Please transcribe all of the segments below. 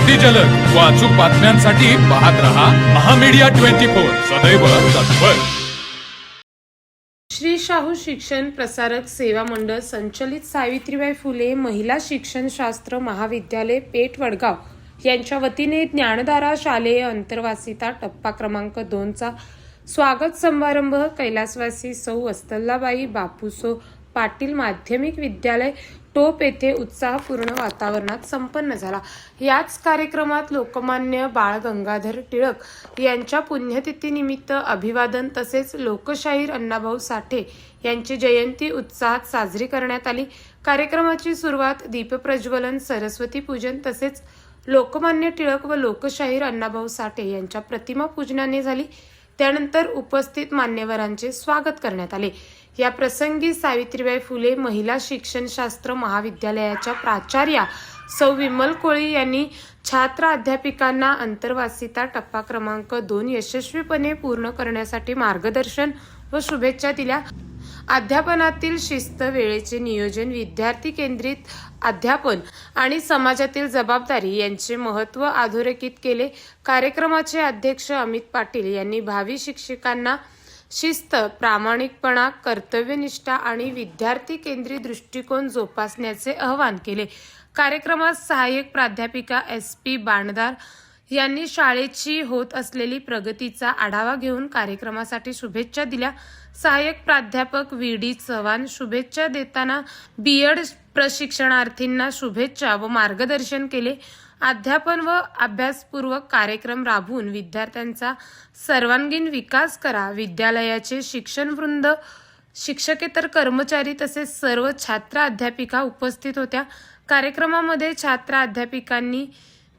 अगदी जलद व अचूक बातम्यांसाठी पाहत रहा महामीडिया 24 सदैव तत्पर। श्री शाहू शिक्षण प्रसारक सेवा मंडळ संचलित सावित्रीबाई फुले महिला शिक्षण शास्त्र महाविद्यालय पेठ वडगाव यांच्या वतीने ज्ञानधारा शालेय अंतर्वासिता टप्पा क्रमांक 2 चा स्वागत समारंभ कैलासवासी सौ वत्सलाबाई बापूसो पाटील माध्यमिक विद्यालय टोप येथे उत्साहपूर्ण वातावरणात संपन्न झाला। याच कार्यक्रमात लोकमान्य बाळ गंगाधर टिळक यांच्या पुण्यतिथीनिमित्त अभिवादन तसेच लोकशाहीर अण्णाभाऊ साठे यांची जयंती उत्साहात साजरी करण्यात आली। कार्यक्रमाची सुरुवात दीपप्रज्वलन, सरस्वती पूजन तसेच लोकमान्य टिळक व लोकशाहीर अण्णाभाऊ साठे यांच्या प्रतिमा पूजनाने झाली। त्यानंतर उपस्थित मान्यवरांचे स्वागत करण्यात आले। या प्रसंगी सावित्रीबाई फुले महिला शिक्षण शास्त्र महाविद्यालयाच्या प्राचार्या सौ विमल कोळी यांनी छात्र अध्यापिकांना अंतर्वासिता टप्पा क्रमांक 2 यशस्वीपणे पूर्ण करण्यासाठी मार्गदर्शन व शुभेच्छा दिल्या। अध्यापनातील शिस्त, वेळेचे नियोजन, विद्यार्थी केंद्रित अध्यापन आणि समाजातील जबाबदारी यांचे महत्त्व अधोरेखित केले। कार्यक्रमाचे अध्यक्ष अमित पाटील यांनी भावी शिक्षकांना शिस्त, प्रामाणिकपणा, कर्तव्यनिष्ठा आणि विद्यार्थी केंद्रित दृष्टिकोन जोपासण्याचे आवाहन केले। कार्यक्रमात सहाय्यक प्राध्यापिका SP बाणदार यांनी शाळेची होत असलेली प्रगतीचा आढावा घेऊन कार्यक्रमासाठी शुभेच्छा दिल्या। सहाय्यक प्राध्यापक VD चव्हाण शुभेच्छा देताना BEd प्रशिक्षणार्थींना शुभेच्छा व मार्गदर्शन केले। अध्यापन व अभ्यासपूर्वक कार्यक्रम राबवून विद्यार्थ्यांचा सर्वांगीण विकास करा। विद्यालयाचे शिक्षणवृंद, शिक्षकेतर कर्मचारी तसेच सर्व छात्र अध्यापिका उपस्थित होत्या। कार्यक्रमामध्ये छात्र अध्यापिकांनी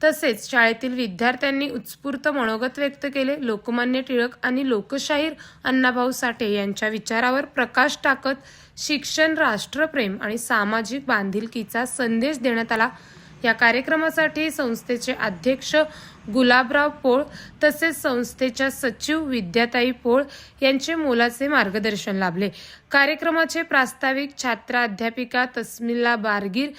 तसेच शाळेतील विद्यार्थ्यांनी उत्स्फूर्त मनोगत व्यक्त केले। लोकमान्य टिळक आणि लोकशाहीर अण्णाभाऊ साठे यांच्या विचारावर प्रकाश टाकत शिक्षण, राष्ट्रप्रेम आणि सामाजिक बांधिलकीचा संदेश देण्यात आला। या कार्यक्रमासाठी संस्थेचे अध्यक्ष गुलाबराव पोळ तसेच संस्थेच्या सचिव विद्याताई पोळ यांचे मोलाचे मार्गदर्शन लाभले। कार्यक्रमाचे प्रास्ताविक छात्र अध्यापिका तस्मिल्ला बारगीर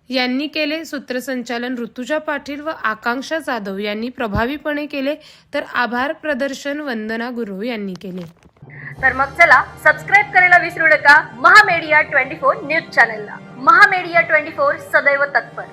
यांनी केले। सूत्रसंचालन ऋतुजा पाटील व आकांक्षा जाधव यांनी प्रभावीपणे केले, तर आभार प्रदर्शन वंदना गुरु यांनी केले। तर मग चला सबस्क्राईब करायला विसरू नका महामीडिया 24 न्यूज चॅनलला। महामीडिया 24 सदैव तत्पर।